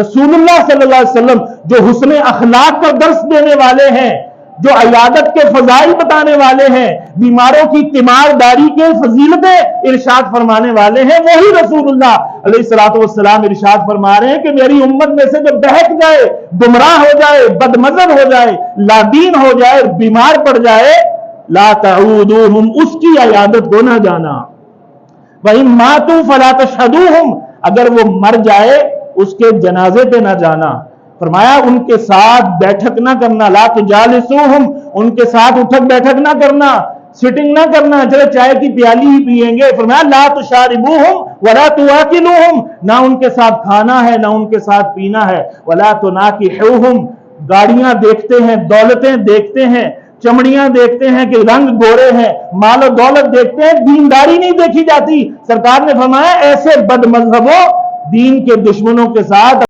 رسول اللہ صلی اللہ علیہ وسلم جو حسن اخلاق کا درس دینے والے ہیں، جو عیادت کے فضائل بتانے والے ہیں، بیماروں کی تیمارداری کے فضیلتیں ارشاد فرمانے والے ہیں، وہی رسول اللہ علیہ الصلوۃ والسلام ارشاد فرما رہے ہیں کہ میری امت میں سے جو بہک جائے، گمراہ ہو جائے، بدمزن ہو جائے، لادین ہو جائے، بیمار پڑ جائے، لا تعودوہم، اس کی عیادت کو نہ جانا، وَإِن مَاتُوا فَلَا تَشْهَدُوهُمْ، اگر وہ مر جائے اس کے جنازے پہ نہ جانا۔ فرمایا ان کے ساتھ بیٹھک نہ کرنا، لا تجالسوہم، ان کے ساتھ اٹھک بیٹھک نہ کرنا، سٹنگ نہ کرنا، چلے چائے کی پیالی ہی پیئیں گے۔ فرمایا لا تشاربوہم ولا تواکلوہم، نہ ان کے ساتھ کھانا ہے نہ ان کے ساتھ پینا ہے، ولا تناکحوہم، گاڑیاں دیکھتے ہیں، دولتیں دیکھتے ہیں، چمڑیاں دیکھتے ہیں کہ رنگ گورے ہیں، مال و دولت دیکھتے ہیں، دینداری نہیں دیکھی جاتی۔ سرکار نے فرمایا ایسے بد مذہبوں، دین کے دشمنوں کے ساتھ